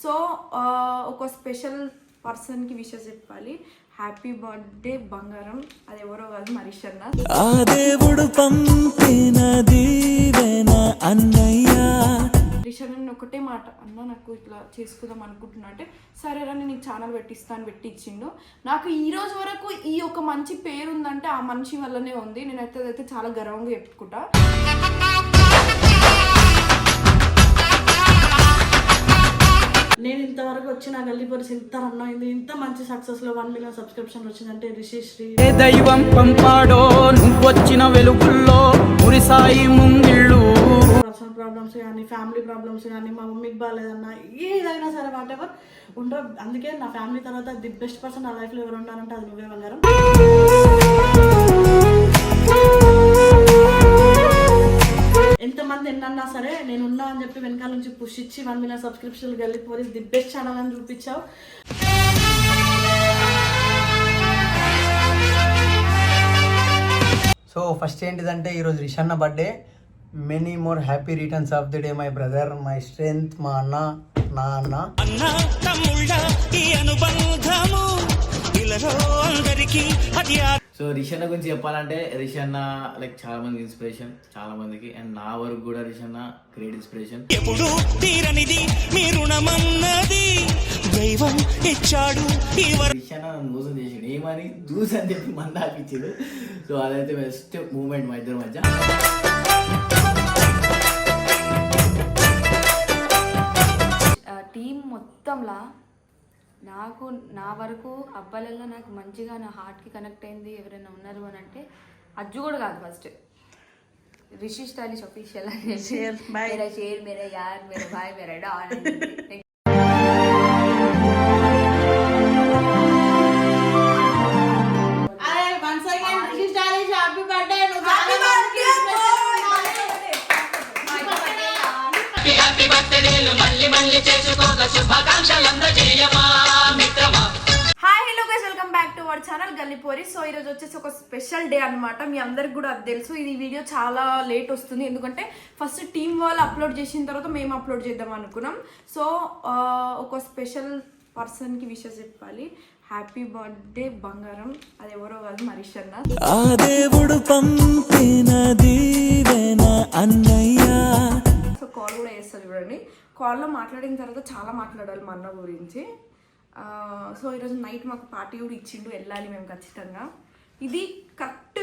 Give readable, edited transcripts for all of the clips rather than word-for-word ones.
So ఒక special పర్సన్కి wishes చెప్పాలి. హ్యాపీ బర్త్డే బంగారం. అది ఎవరో కాదు, మరీష్ అన్న. ఆ దేవుడు పంపిన దీవెన అన్నయ్య. రిషన్ ఒకటే మాట, అన్న నాకు ఇట్లా చేసుకుందాం అనుకుంటున్నా అంటే, సరేరా నేను నీకు ఛానల్ పెట్టిస్తాను, పెట్టించిండు. నాకు ఈ రోజు వరకు ఈ ఒక మంచి పేరు ఉందంటే ఆ మనిషి వల్లనే ఉంది. నేనైతే అదైతే చాలా గర్వంగా చెప్పుకుంటా. నేను ఇంతవరకు వచ్చిన గల్లీ పోలీస్ ఇంత రన్ అయింది, ఇంత మంచి సక్సెస్ లో 1 మిలియన్ సబ్స్క్రిప్షన్ వచ్చిందంటే రిషిశ్రీ దైవం పంపాడో నువ్వొచ్చిన వెలుగుల్లో మురిసాయి ముంగిళ్ళు. పర్సనల్ ప్రాబ్లమ్స్ కానీ, ఫ్యామిలీ ప్రాబ్లమ్స్ కానీ, మా మమ్మీకి బాగాలేదన్నా ఏదైనా సరే వాట్ ఎవర్ ఉండవు. అందుకే నా ఫ్యామిలీ తర్వాత ది బెస్ట్ పర్సన్ నా లైఫ్ లో ఎవరు ఉన్నారంటే అది నువ్వే బంగారం. ఎంతమంది ఎన్నన్నా సరే నేను ఉన్నా అని చెప్పి వెనకాల నుంచి పుష్ ఇచ్చి 1 million subscription Galli police the best channel అని చూపించావు. సో ఫస్ట్ ఏంటిదంటే ఈరోజు రిషన్న birthday. Many more happy returns of the day my brother, my strength, మా అన్న, నా అన్న. సో రిషన్న గురించి చెప్పాలంటే రిషన్న లైక్ చాలా మంది ఇన్స్పిరేషన్, చాలా మందికి. అండ్ నా వరకు కూడా రిషన్న గ్రేట్ ఇన్స్పిరేషన్. ఎప్పుడు తీరనిది మీ రుణమన్నది దైవం ఇచ్చాడు. రిషన్న నన్ను మోసం చేసాడు, ఏమని జ్యూస్ అని చెప్పి మంద ఆపించాడు. సో అదైతే బెస్ట్ మూమెంట్ మా ఇద్దరి మధ్య. టీం మొత్తంలా నా వరకు అబ్బాయిలలో నాకు మంచిగా నా హార్ట్కి కనెక్ట్ అయింది ఎవరైనా ఉన్నారు అని అంటే అజ్జు కూడా కాదు, ఫస్ట్ రిషి స్టైలిష్ ఆఫీషియల్ అని షేర్ మేరా యార్ మేరా భాయ్ మేరా డాన్. Hi hello guys, welcome back to our channel Gallipori. So ఈరోజు వచ్చేసి ఒక స్పెషల్ డే అనమాట. మీ అందరికి కూడా అది తెలుసు. ఇది వీడియో చాలా లేట్ వస్తుంది ఎందుకంటే ఫస్ట్ టీం వాళ్ళు అప్లోడ్ చేసిన తర్వాత మేము అప్లోడ్ చేద్దాం అనుకున్నాం. సో ఒక స్పెషల్ పర్సన్కి విషెస్ చెప్పాలి. హ్యాపీ బర్త్డే బంగారం. అది ఎవరో కాదు, మరీష్ అన్న. ఆ దేవుడు పంపిన దీవెన అన్నయ్య. సో కాల్ కూడా చేస్తారు చూడండి. కాల్లో మాట్లాడిన తర్వాత చాలా మాట్లాడాలి మా అన్న గురించి. సో ఈరోజు నైట్ మాకు పార్టీ కూడా ఇచ్చిండు, వెళ్ళాలి మేము ఖచ్చితంగా. ఇది కరెక్ట్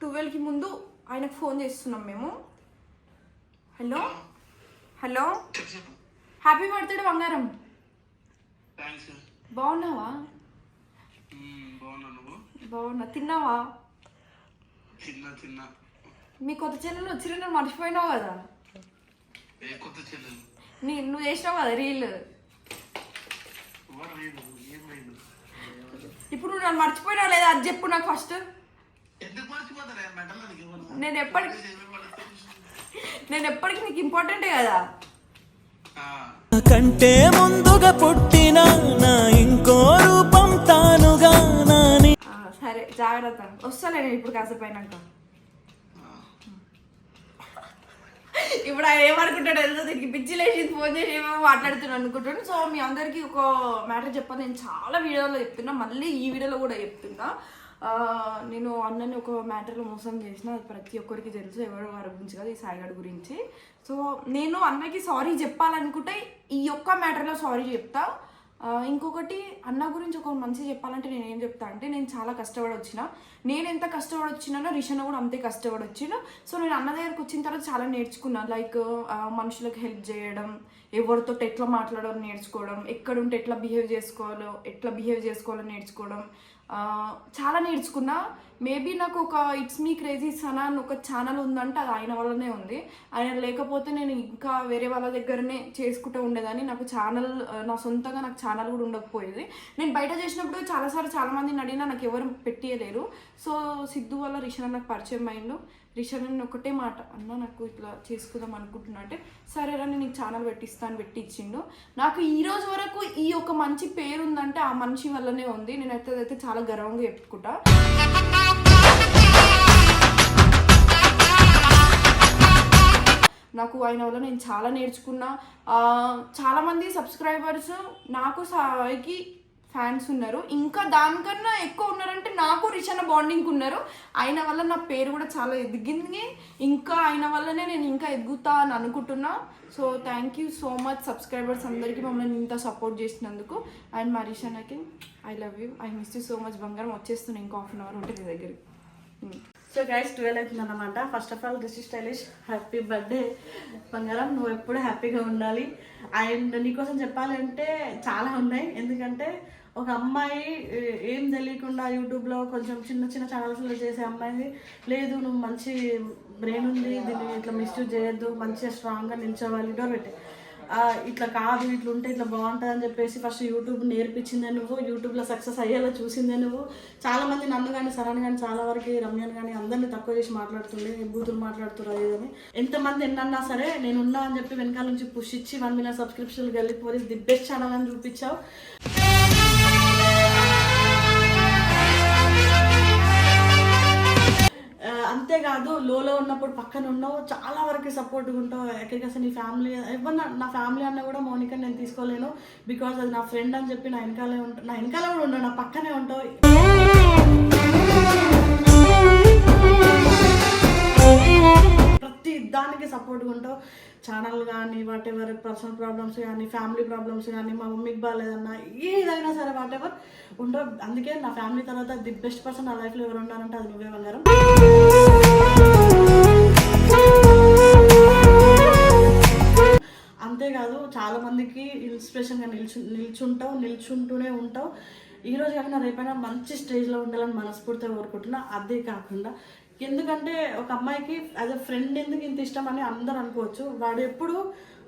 12కి ముందు ఆయనకు ఫోన్ చేస్తున్నాం మేము. హలో హలో, హ్యాపీ బర్త్డే బంగారం. బాగున్నావా? బాగున్నా. తిన్నావా? మీ కొత్త చెల్లెలు వచ్చిన మర్చిపోయినావు కదా. నువ్వు చేసినావు కదా రీల్. ఇప్పుడు నువ్వు నన్ను మర్చిపోయినావు లేదా అది చెప్పు నాకు ఫస్ట్. నేను ఎప్పటికీ నీకు ఇంపార్టెంటే కదా. కంటే ముందుగా పుట్టిన నా ఇంకో రూపం తానుగా నాని. సరే జాగ్రత్త, వస్తాలే నేను ఇప్పుడు కాసేపు అయినాక. ఇప్పుడు ఆయన ఏమనుకుంటాడు తెలుసు, దీనికి పిచ్చి లేచి ఫోన్ చేసి ఏమో మాట్లాడుతున్నాను అనుకుంటాను. సో మీ అందరికీ ఒక మ్యాటర్ చెప్పాలి. నేను చాలా వీడియోలో చెప్తున్నా, మళ్ళీ ఈ వీడియోలో కూడా చెప్తున్నా. నేను అన్నని ఒక మ్యాటర్లో మోసం చేసిన, అది ప్రతి ఒక్కరికి తెలుసు. ఎవరో వారి గురించి కాదు, ఈ సాయిగడ్ గురించి. సో నేను అన్నకి సారీ చెప్పాలనుకుంటే ఈ ఒక్క మ్యాటర్లో సారీ చెప్తా. ఇంకొకటి అన్న గురించి ఒక మంచి చెప్పాలంటే నేను ఏం చెప్తా అంటే, నేను చాలా కష్టపడి వచ్చిన. నేను ఎంత కష్టపడి వచ్చినానో రిషన్న కూడా అంతే కష్టపడి వచ్చిన. సో నేను అన్న దగ్గరకు వచ్చిన తర్వాత చాలా నేర్చుకున్నాను. లైక్ మనుషులకు హెల్ప్ చేయడం, ఎవరితో ఎట్లా మాట్లాడాలో నేర్చుకోవడం, ఎక్కడుంటే ఎట్లా బిహేవ్ చేసుకోవాలో నేర్చుకోవడం. చాలా నేర్చుకున్నా. మేబీ నాకు ఒక ఇట్స్ మీ క్రేజీ సనా అని ఒక ఛానల్ ఉందంటే అది ఆయన వల్లనే ఉంది. ఆయన లేకపోతే నేను ఇంకా వేరే వాళ్ళ దగ్గరనే చేసుకుంటూ ఉండేదాన్ని. నాకు ఛానల్, నా సొంతంగా నాకు ఛానల్ కూడా ఉండకపోయేది. నేను బయట చేసినప్పుడు చాలాసార్లు చాలామందిని అడిగినా నాకు ఎవరు పెట్టియలేరు. సో సిద్ధు వల్ల రిషన్ నాకు పరిచయం అయిండు. రిషన్ ఒకటే మాట, అన్న నాకు ఇట్లా చేసుకుందాం అనుకుంటున్నా అంటే, సరేరా నేను నీకు ఛానల్ పెట్టిస్తాను, పెట్టించిండు. నాకు ఈ రోజు వరకు ఈ ఒక మంచి పేరు ఉందంటే ఆ మనిషి వల్లనే ఉంది. నేనైతే అదైతే చాలా గర్వంగా చెప్పుకుంటా. నాకు ఆయన వల్ల నేను చాలా నేర్చుకున్నా. చాలామంది సబ్స్క్రైబర్స్ నాకు సాయికి ఫ్యాన్స్ ఉన్నారు, ఇంకా దానికన్నా ఎక్కువ ఉన్నారంటే నాకు రిషన్న బాండింగ్ ఉన్నారు. ఆయన వల్ల నా పేరు కూడా చాలా ఎదిగింది, ఇంకా ఆయన వల్లనే నేను ఇంకా ఎదుగుతా అని అనుకుంటున్నా. So thank you so much subscribers అందరికీ మమ్మల్ని ఇంత సపోర్ట్ చేసినందుకు. అండ్ మా రిషన్నకి I love you, I miss you so much. బంగారం వచ్చేస్తున్నా, ఇంకా హాఫ్ అన్ అవర్ ఉంటుంది నీ దగ్గరికి. సో గైస్ 12 అవుతుంది అన్నమాట. First of all Rishi stylish happy birthday బంగారం, నువ్వు ఎప్పుడు హ్యాపీగా ఉండాలి. అండ్ నీకోసం చెప్పాలంటే చాలా ఉన్నాయి, ఎందుకంటే ఒక అమ్మాయి ఏం తెలియకుండా యూట్యూబ్లో కొంచెం చిన్న చిన్న ఛానల్స్లో చేసే అమ్మాయిని లేదు నువ్వు మంచి బ్రెయిన్ ఉంది, దీన్ని ఇట్లా మిస్యూజ్ చేయొద్దు, మంచిగా స్ట్రాంగ్గా నిల్చోవాలి, డోర్ పెట్టే ఇట్లా కాదు ఇట్లా ఉంటే ఇట్లా బాగుంటుంది అని చెప్పేసి ఫస్ట్ యూట్యూబ్ నేర్పించిందే నువ్వు, యూట్యూబ్లో సక్సెస్ అయ్యేలా చూసిందే నువ్వు. చాలామంది నన్ను కానీ సరణ్ కానీ చాలా వరకు రమ్యాన్ కానీ అందరినీ తక్కువ చేసి మాట్లాడుతుండే, బూతులు మాట్లాడుతున్నారు అదేదని. ఎంతమంది ఎన్నన్నా సరే నేను ఉన్నా అని చెప్పి వెనకాల నుంచి పుష్ ఇచ్చి 1 million సబ్స్క్రిప్షన్లు వెళ్ళిపోయి ది బెస్ట్ ఛానల్ అని చూపించావు. అంతేకాదు లోలో ఉన్నప్పుడు పక్కన ఉన్నావు, చాలా వరకు సపోర్ట్గా ఉంటావు. ఎక్కడికి అసలు నీ ఫ్యామిలీ ఎవరు నా ఫ్యామిలీ అన్న కూడా మౌనిక నేను తీసుకోలేను, బికాజ్ అది నా ఫ్రెండ్ అని చెప్పి నా వెనకాలే ఉంటావు, నా వెనకాల కూడా ఉండవు, నా పక్కనే ఉంటావు. ప్రతి దానికి సపోర్ట్గా ఉంటావు. ఛానల్ కానీ వాట్ ఎవర్ పర్సనల్ ప్రాబ్లమ్స్ కానీ ఫ్యామిలీ ప్రాబ్లమ్స్ కానీ మా మమ్మీకి బాగాలేదన్నా ఏదైనా సరే వాట్ ఎవర్ ఉండవు. అందుకే నా ఫ్యామిలీ తర్వాత ది బెస్ట్ పర్సన్ నా లైఫ్లో ఎవరు ఉన్నారంటే అది నువ్వే బంగారం. అంతేకాదు చాలా మందికి ఇన్స్పిరేషన్గా నిల్చుంటూనే ఉంటావు. ఈరోజు కాకుండా రేపైనా మంచి స్టేజ్లో ఉండాలని మనస్ఫూర్తిగా కోరుకుంటున్నా. అదే కాకుండా ఎందుకంటే ఒక అమ్మాయికి యాజ్ అ ఫ్రెండ్ ఎందుకు ఇంత ఇష్టం అని అందరు అనుకోవచ్చు, వాడు ఎప్పుడు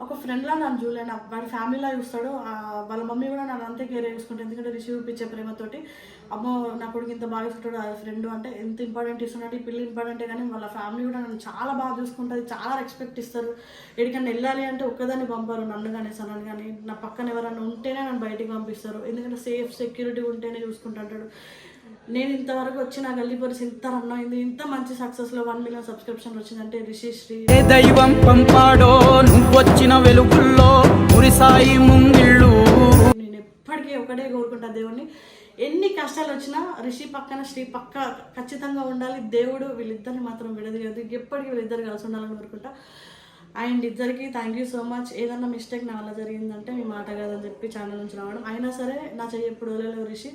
ఒక ఫ్రెండ్లా నన్ను చూడలేను, వాడి ఫ్యామిలీలా చూస్తాడు. వాళ్ళ మమ్మీ కూడా నన్ను అంతే కేర్ చూసుకుంటాడు, ఎందుకంటే రిషి చూపించే ప్రేమతోటి అమ్మో నా కొడుకు ఇంత బాగా చూస్తాడు, ఆ ఫ్రెండ్ అంటే ఎంత ఇంపార్టెంట్ ఇస్తున్నాడు. ఈ పిల్లలు ఇంపార్టెంటే కానీ వాళ్ళ ఫ్యామిలీ కూడా నన్ను చాలా బాగా చూసుకుంటుంది, చాలా రెస్పెక్ట్ ఇస్తారు. ఎక్కడికైనా వెళ్ళాలి అంటే ఒక్కదాన్ని పంపారు, నన్ను కానీ సనన్ కానీ. నా పక్కన ఎవరైనా ఉంటేనే నన్ను బయటికి పంపిస్తారు, ఎందుకంటే సేఫ్ సెక్యూరిటీ ఉంటేనే చూసుకుంటుంటాడు. నేను ఇంతవరకు వచ్చి నా గల్లీ పరిస్థితి ఇంత రన్ అయింది, ఇంత మంచి సక్సెస్లో 1 million సబ్స్క్రిప్షన్ వచ్చిందంటే రిషి శ్రీ ఏ దైవం పంపాడో నువ్వొచ్చిన వెలుగుల్లో మురిసాయి ముంగిళ్ళు. నేను ఎప్పటికీ ఒకటే కోరుకుంటా దేవుణ్ణి, ఎన్ని కష్టాలు వచ్చినా రిషి పక్కన శ్రీ పక్క ఖచ్చితంగా ఉండాలి. దేవుడు వీళ్ళిద్దరిని మాత్రం విడదీయదు, ఎప్పటికీ వీళ్ళిద్దరు కలిసి ఉండాలని కోరుకుంటా. అండ్ ఇద్దరికి థ్యాంక్ యూ సో మచ్. ఏదన్నా మిస్టేక్ నా వల్ల జరిగిందంటే మీ మాట కాదని చెప్పి ఛానల్ నుంచి రావడం, అయినా సరే నా చెయ్యి ఎప్పుడు వదలలేదు రిషి.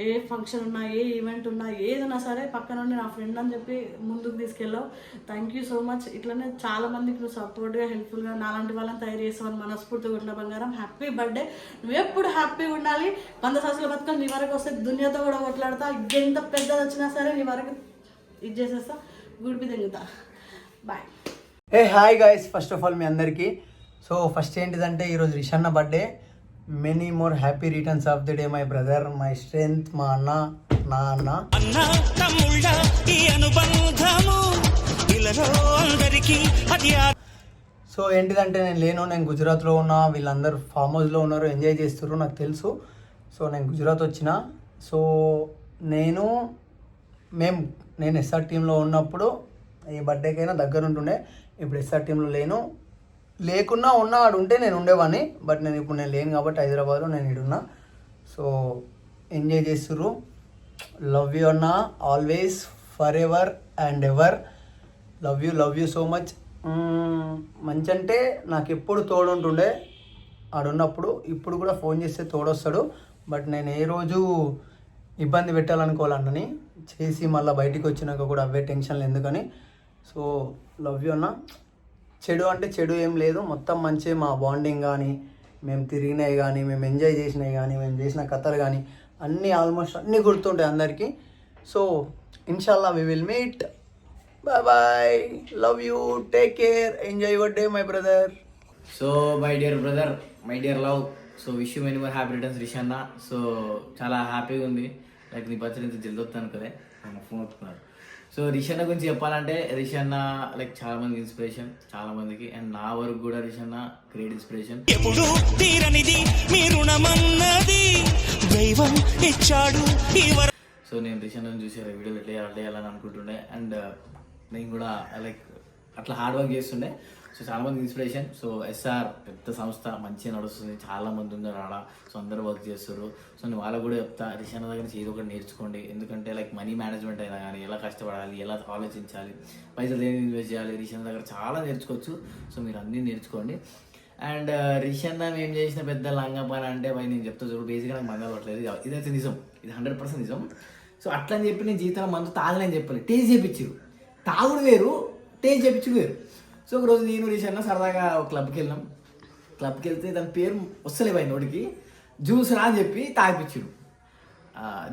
ఏ ఫంక్షన్ ఉన్నా ఏ ఈవెంట్ ఉన్నా ఏదైనా సరే పక్కన ఉండి నా ఫ్రెండ్ అని చెప్పి ముందుకు తీసుకెళ్ళావు. Thank you so much. ఇట్లనే చాలా మందికి నువ్వు సపోర్ట్గా హెల్ప్ఫుల్గా నాలాంటి వాళ్ళని తయారు చేసావని మనస్ఫూర్తిగా ఉన్న బంగారం. హ్యాపీ బర్త్డే, నువ్వు ఎప్పుడు హ్యాపీగా ఉండాలి. 100 సంవత్సరాల బతుకలు నీ వరకు వస్తే దునియాతో కూడా కొట్లాడతా, ఎంత పెద్దది వచ్చినా సరే నీ వరకు ఇది చేసేస్తా, గుడిపి తెగుతా. Bye. Hey hi guys, first of all మీ అందరికీ. సో ఫస్ట్ ఏంటిదంటే ఈరోజు రిషన్న birthday. Many more happy returns of the day my brother, my strength, మా అన్న, నా అన్న. సో ఏంటిదంటే నేను గుజరాత్లో ఉన్నా, వీళ్ళందరూ ఫామ్ హౌస్లో ఉన్నారు, ఎంజాయ్ చేస్తున్నారు నాకు తెలుసు. సో నేను గుజరాత్ వచ్చిన. సో నేను ఎస్ఆర్ టీంలో ఉన్నప్పుడు ఈ బర్త్డేకైనా దగ్గర ఉంటుండే. ఇప్పుడు ఎస్ఆర్ టీంలో లేకున్నా ఉన్నా ఆడు ఉంటే నేను ఉండేవాడిని. బట్ ఇప్పుడు నేను లేను కాబట్టి హైదరాబాద్లో నేను ఇడున్నా. సో ఎంజాయ్ చేస్తుర్రు. లవ్ యూ అన్న, always, for ever and ever. Love you so much. మంచి అంటే నాకు ఎప్పుడు తోడుంటుండే ఆడున్నప్పుడు, ఇప్పుడు కూడా ఫోన్ చేస్తే తోడొస్తాడు. బట్ నేను ఏ రోజు ఇబ్బంది పెట్టాలనుకోవాలన్నని చేసి మళ్ళీ బయటికి వచ్చినాక కూడా అవే టెన్షన్లు ఎందుకని. సో లవ్ యూ అన్న. చెడు అంటే చెడు ఏం లేదు, మొత్తం మంచి. మా బాండింగ్ కానీ, మేము తిరిగినవి కానీ, మేము ఎంజాయ్ చేసినవి కానీ, మేము చేసిన కథలు కానీ అన్నీ ఆల్మోస్ట్ అన్నీ గుర్తుంటాయి అందరికీ. సో ఇన్షాల్లా we will meet. Bye bye, love you, take care, enjoy your day my brother. So my dear brother, my dear love, so wish you many more happy returns రిషన్న. సో చాలా హ్యాపీగా ఉంది, like నీ birthday నుంచి జల్ది వస్తాను కదా, phone వస్తున్నారు. సో రిషన్న గురించి చెప్పాలంటే రిషన్న లైక్ చాలా మందికి ఇన్స్పిరేషన్, చాలా మందికి. అండ్ నా వరకు కూడా రిషన్న గ్రేట్ ఇన్స్పిరేషన్. ఎప్పుడు తీరనిది మీ రుణమన్నది దైవం ఇచ్చాడు. సో నేను రిషన్న చూసి వీడియోలు ఎట్లా చేయాలని అనుకుంటుండే. అండ్ నేను కూడా లైక్ అట్లా హార్డ్ వర్క్ చేస్తుండే. సో చాలా మంది ఇన్స్పిరేషన్. సో ఎస్ఆర్ పెద్ద సంస్థ మంచిగా నడుస్తుంది, చాలా మంది ఉన్నారు ఆడ. సో అందరూ వర్క్ చేస్తారు. సో నేను వాళ్ళకు కూడా చెప్తా, రిషాన్ దగ్గర నుంచి ఏదో ఒకటి నేర్చుకోండి. ఎందుకంటే లైక్ మనీ మేనేజ్మెంట్ అయినా కానీ ఎలా కష్టపడాలి, ఎలా ఆలోచించాలి, పైసలు ఏమి ఇన్వెస్ట్ చేయాలి, రిషాన్ దగ్గర చాలా నేర్చుకోవచ్చు. సో మీరు అన్నీ నేర్చుకోండి. అండ్ రిషాన్ ఏం చేసిన పెద్ద లంగా పని అంటే నేను చెప్తా చూడు, బేసిక్గా నాకు మందు అవ్వట్లేదు. ఇదైతే నిజం, ఇది 100% నిజం. సో అట్లా అని చెప్పి నేను జీవితంలో మందు తాగలేని చెప్పాలి. టేస్ట్ చేయించారు, తాగుడు వేరు, టేస్ట్ చేయించు వేరు. సో ఒకరోజు నేను రిషాన్ సరదాగా ఒక క్లబ్కి వెళ్ళినాం. క్లబ్కి వెళ్తే దాని పేరు వస్తలేవు ఆయన నోటికి, జ్యూస్ రా అని చెప్పి తాగిపించాడు.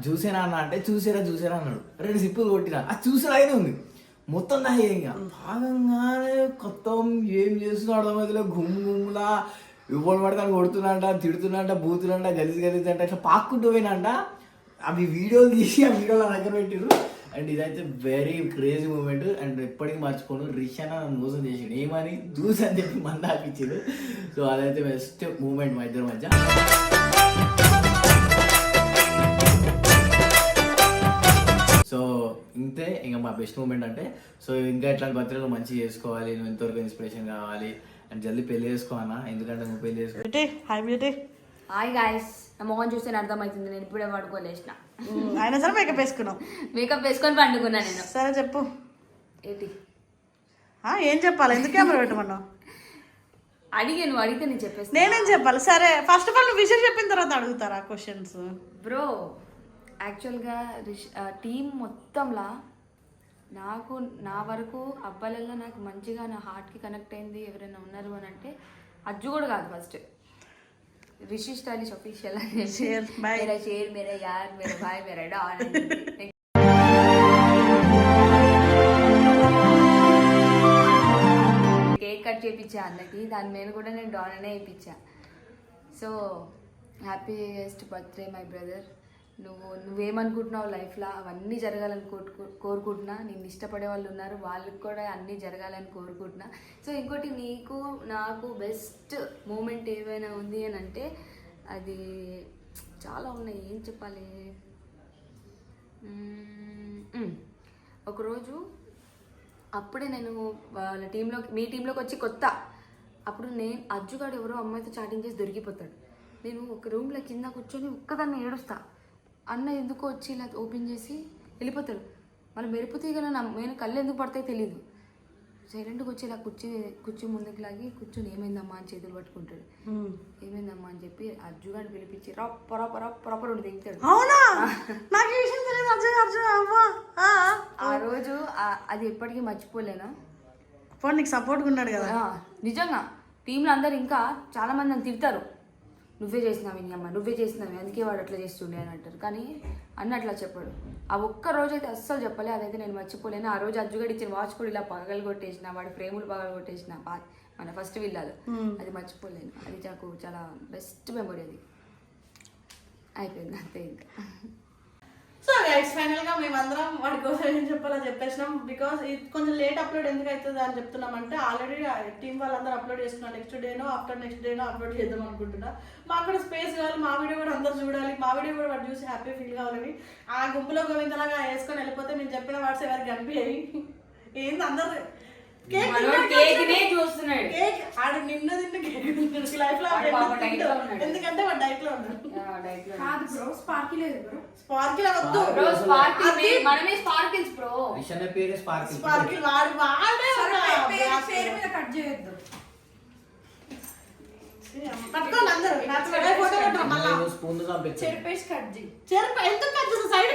జ్యూసేనా అన్న అంటే చూసేరా అన్నాడు. 2 సిప్పులు కొట్టినా, ఆ చూసేలాగానే ఉంది. మొత్తం దాగా భాగంగానే కొత్తం ఏం చేస్తున్నాడు మధ్యలో గుమ్ములా ఇవ్వడు పడితే కొడుతున్నంట, తిడుతున్నంట, బూతులంట, గలీజ్ అంట, ఇట్లా పాక్కుంటూ పోయినంట. అవి వీడియోలు తీసి ఆ వీడియోలో దగ్గర పెట్టిరు. అండ్ ఇదైతే వెరీ క్రేజీ మూమెంట్. అండ్ ఎప్పటికీ మర్చిపోను, రిషాన్ నన్ను మోసం చేసాడు. ఏమని జ్యూస్ అని చెప్పి మంద ఆపించాడు. సో అదైతే బెస్ట్ మూమెంట్ మా ఇద్దరి మధ్య. సో ఇంతే ఇంకా మా బెస్ట్ మూమెంట్ అంటే. సో ఇంకా ఇట్లాంటి బర్త్డేలు మంచిగా చేసుకోవాలి, నువ్వు ఎంతవరకు ఇన్స్పిరేషన్ కావాలి. అండ్ జల్దీ పెళ్లి చేసుకో అన్న, ఎందుకంటే నువ్వు పెళ్లి చేసుకో. హాయ్ గాయస్, నా మొహం చూస్తే అర్థమవుతుంది, నేను ఇప్పుడే పడుకోలేసిన. అయినా సరే మేకప్ వేసుకున్నావు. మేకప్ వేసుకొని పండుకున్నా నేను. సరే చెప్పు ఏంటి ఏం చెప్పాలి, ఎందుకు కెమెరా పెట్టమన్నావు? నువ్వు అడిగితే నేను చెప్పేసి నేనేం చెప్పాలి? సరే ఫస్ట్ ఆఫ్ ఆల్ నువ్వు విషయం చెప్పిన తర్వాత అడుగుతారా క్వశ్చన్స్? బ్రో యాక్చువల్గా టీం మొత్తంలా నా వరకు అబ్బాయిలలో నాకు మంచిగా నా హార్ట్కి కనెక్ట్ అయింది ఎవరైనా ఉన్నారు అని అంటే అజ్జు కూడా కాదు. ఫస్ట్ రిషి స్టైలిష్ ऑफिशियल मेरा शेर मेरा यार मेरा भाई मेरा डॉन. కేక్ కట్ చేయించా అన్నకి, దాని మీద కూడా నేను డాన్ అనే వేయించా. So happiest birthday my brother. నువ్వేమనుకుంటున్నావు లైఫ్లో అవన్నీ జరగాలని కోరుకుంటున్నా. నేను ఇష్టపడే వాళ్ళు ఉన్నారు, వాళ్ళకి కూడా అన్నీ జరగాలని కోరుకుంటున్నా. సో ఇంకోటి, నీకు నాకు బెస్ట్ మూమెంట్ ఏమైనా ఉంది అని అంటే అది చాలా ఉన్నాయి, ఏం చెప్పాలి. ఒకరోజు అప్పుడే నేను వాళ్ళ మీ టీంలోకి వచ్చి కొత్త, అప్పుడు అజ్జుగాడు ఎవరో అమ్మాయితో చాటింగ్ చేసి దొరికిపోతాడు. నేను ఒక రూమ్లో కింద కూర్చొని ఒక్కదాన్ని ఏడుస్తా. అన్న ఎందుకో వచ్చి ఇలా ఓపెన్ చేసి వెళ్ళిపోతాడు. మళ్ళీ మెరుపు తీగల నేను కళ్ళు ఎందుకు పడతాయో తెలీదు. సైలెంట్గా వచ్చి ఇలా కుర్చీ ముందుకు లాగి కూర్చొని ఏమైందమ్మా అని చేతులు పట్టుకుంటాడు. ఏమైందమ్మా అని చెప్పి అజ్జుగాడిని పిలిపించి ప్రాపర్ ఉండి దిగుతాడు. ఆ రోజు అది ఎప్పటికీ మర్చిపోలేనా. నీకు సపోర్ట్గా ఉన్నాడు కదా. నిజంగా టీంలో అందరు ఇంకా చాలా మంది నన్ను తిడతారు, నువ్వే చేసినావు నీ అమ్మ, నువ్వే చేసినావు, అందుకే వాడు అట్లా చేస్తుండే అని అంటారు. కానీ అన్న అట్లా చెప్పాడు. ఆ ఒక్క రోజు అయితే అస్సలు చెప్పలే, అదైతే నేను మర్చిపోలేను. ఆ రోజు అజ్జుగడి ఇచ్చిన వాచ్ కూడా ఇలా పగలు కొట్టేసిన, వాడి ఫ్రేములు పగలు కొట్టేసిన మన ఫస్ట్ విల్లాలు, అది మర్చిపోలేను. అది నాకు చాలా బెస్ట్ మెమొరీ. అది అయిపోయింది అంతే. ఇంకా సో గైస్ ఫైనల్గా మేమందరం వాడి కోసం ఏం చెప్పాలో చెప్పేసినాం. బికాస్ ఇది కొంచెం లేట్ అప్లోడ్ ఎందుకు అవుతుంది అని చెప్తున్నామంటే, ఆల్రెడీ టీం వాళ్ళందరూ అప్లోడ్ చేసుకున్నాం. నెక్స్ట్ డేనో ఆఫ్టర్ నెక్స్ట్ డేనో అప్లోడ్ చేద్దాం అనుకుంటున్నా. మాకు కూడా స్పేస్ కావాలి, మా వీడియో కూడా అందరు చూడాలి, మా వీడియో కూడా వాడు చూసి హ్యాపీ ఫీల్ కావాలని. ఆ గుంపులో గోవిందలాగా వేసుకొని వెళ్ళిపోతే మేము చెప్పిన వాట్స్ ఎవరికి కనిపించాయి. ఏంది అందరు కేక్ చూస్తున్నాడు, కేక్ ఆడు నిన్న తిన్న కేక్ లైఫ్ లో, ఎందుకంటే వాడు డైట్ లో ఉన్నాడు. స్పార్కిల్ వద్దు, స్పార్కిల్ వాడు వాడే పేరు మీద కట్ చేయొద్దు. పట్టుకోండి అందరూ, ఫోటో పెట్టాం మళ్ళీ చెరిపేసి కట్ చేయి. ఎందుకు కట్ చేస్తా? సైడ్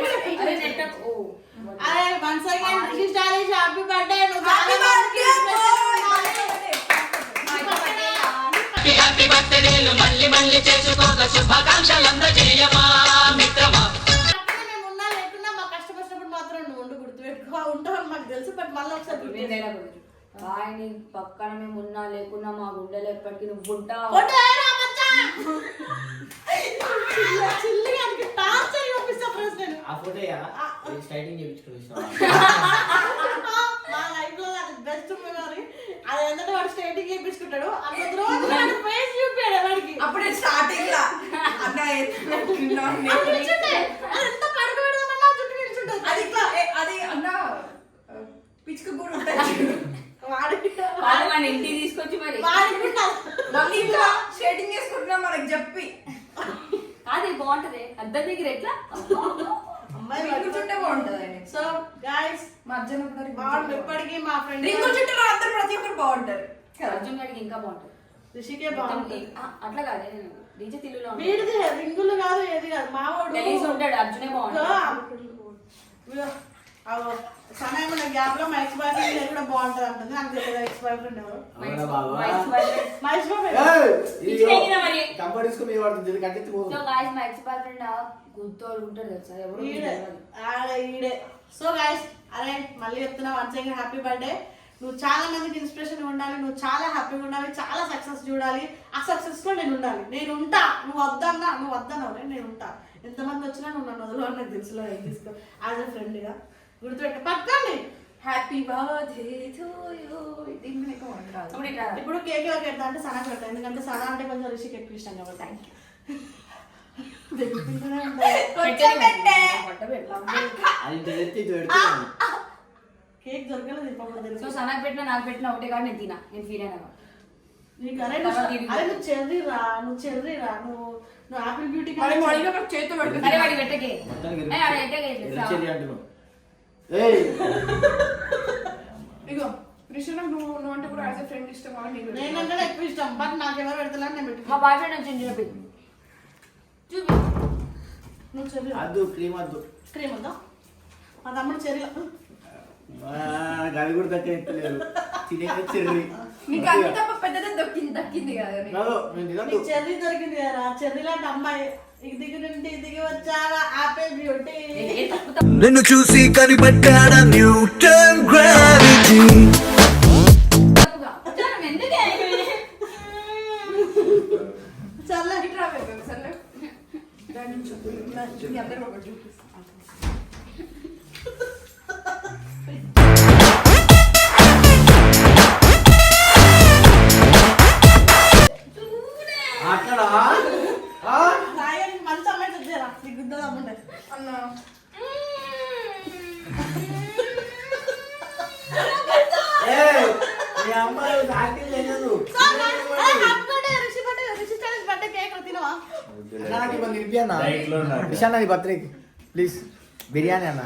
అరే once again Rishi stylish happy birthday. Happy బర్త్డేలు మళ్ళీ మళ్ళీ చేసుకోక శుభాకాంక్షలు అందజేయమా మిత్రమా. మేము ఉన్నా లేకున్నా మా కష్టపడినప్పుడు మాత్రం నువ్వు ఉండి గుర్తుపెట్టుకో. ఉంటావు మాకు తెలుసు, బట్ మళ్ళీ ఒకసారి నీ పక్కన మేము ఉన్నా లేకున్నా మా గుండెలు ఎప్పటికీ నువ్వు ఉంటావు. బెస్ట్ మెమరీ అది. ఏంటంటే వాడు స్టేటింగ్ చేయించుకుంటాడు, అంత రోజు వాడు ఫేస్ చూపాడు వాడికి. అప్పుడే స్టార్టింగ్ లా ఎంత పడుకోబెడదామన్నా చుట్టూ నిల్చుంటుంది. అది ఇట్లా అది అన్న పిచ్చుకు కూడా ఉంటుంది. వాడు మన ఇంటికి తీసుకొచ్చి మరి మళ్ళీ ఇంకా షేడింగ్ చేసుకుంటున్నా మనకి చెప్పి అది బాగుంటది అద్దరి దగ్గర ఎట్లా అమ్మాయి రింగుల చుట్టే బాగుంటది. సో గైస్ మధ్యాహ్నం బాగుంటుంది ఎప్పటికీ మా ఫ్రెండ్ రింగుల చుట్టూ అందరు ప్రతి ఒక్కరు బాగుంటారు. అర్జున్ గారికి ఇంకా బాగుంటది. రిషికే బాగుంటుంది. అట్లా కాదే డీజే తిల్లులో వీడిది రింగులు కాదు ఏది కాదు మావాడు తెలిసి ఉంటాడు అర్జునే బాగుంటాడు. సమయమైన గ్యాప్ లో మహేష్ బాయ్ ఫ్రెండ్ కూడా బాగుంటది అంటుంది. నాకు తెలియదు ఎక్స్ బాయ్ ఫ్రెండ్ ఎవరు. అవునా బాబా? మహేష్ బాయ్ కంపెనీస్ మీద పడుతుంది కట్టెత్తి పో. సో గాయ్స్ మా ఎక్స్ బాయ్ ఫ్రెండ్ గుర్తోడు ఉంటాడు తెలుసా ఎవరు ఈడే. సో గైస్ అరే మళ్ళీ చెప్తున్నా వన్స్ అగైన్ హ్యాపీ బర్త్డే. నువ్వు చాలా మందికి ఇన్స్పిరేషన్ ఉండాలి, నువ్వు చాలా హ్యాపీగా ఉండాలి, చాలా సక్సెస్ చూడాలి. ఆ సక్సెస్ లో నేను ఉండాలి, నేను ఉంటా. నువ్వు వద్దన్నావు నేను ఉంటా. ఎంతమంది వచ్చినా నువ్వు నన్ను వదలవు నాకు తెలుసులో తీసుకో యాజ్ అ ఫ్రెండ్ గా గుర్తుపెట్టి పక్కండి. Happy birthday to you. దీన్ని మీకు వంటరాదు. ఇప్పుడు కేక్ ఎవరికి పెడతా అంటే సనా పెడతా, ఎందుకంటే సనా అంటే కొంచెం రిషికి ఎక్కువ ఇష్టం కాబట్టి. థ్యాంక్ కేక్ దొరకలేదు ఇప్పుడు. సో సనకు పెట్టినా నాకు పెట్టినా ఒకటే కాదు నేను తినా, నేను ఫీల్ అయినా నీకు అరే నువ్వు చెర్రీరా నువ్వు ఆపిల్ బ్యూటీ చేతితో పెడుతుంది. అరే వాడి పెట్టకే ఇగో కృష్ణ నువ్వు అంటే కూడా యాజ్ ఎ ఫ్రెండ్ ఇష్టం అని నీకు నేనంటే ఎక్కువ ఇష్టం, బట్ నాకు ఎవరు పెడతలేని నేను పెట్టుకో. మా బాయ్ ఫ్రెండ్ వచ్చింది చూపి నువ్వు చెర్రీ అద్దు క్రీమ్ అద్దు క్రీమ్ ఉందా? మా తమ్ముడు చెర్రీ గది కూడా దక్కలేదు తినే చెర్రీ. నీకు అంత తప్ప పెద్దదే దక్కింది కదా నీకు. నీకు చెర్రీ దొరికింది కదా, చెర్రీ లాంటి అమ్మాయి దిగి నుండి దిగి వచ్చావా ఆపిల్ బ్యూటీ. నిన్ను చూసి కనిపెట్టాడ న్యూటన్ గ్రావిటీ. చల్లే ఇట్రా బాబు, సర్లే. దాని నుంచి మీ అందరూ ఒకటి చూపిస్తాను. మంచి అమ్మాయి తెచ్చారా నీకు గుద్ద తమ్ముండే అన్న బర్త్డే ప్లీజ్ బిర్యానీ అన్న.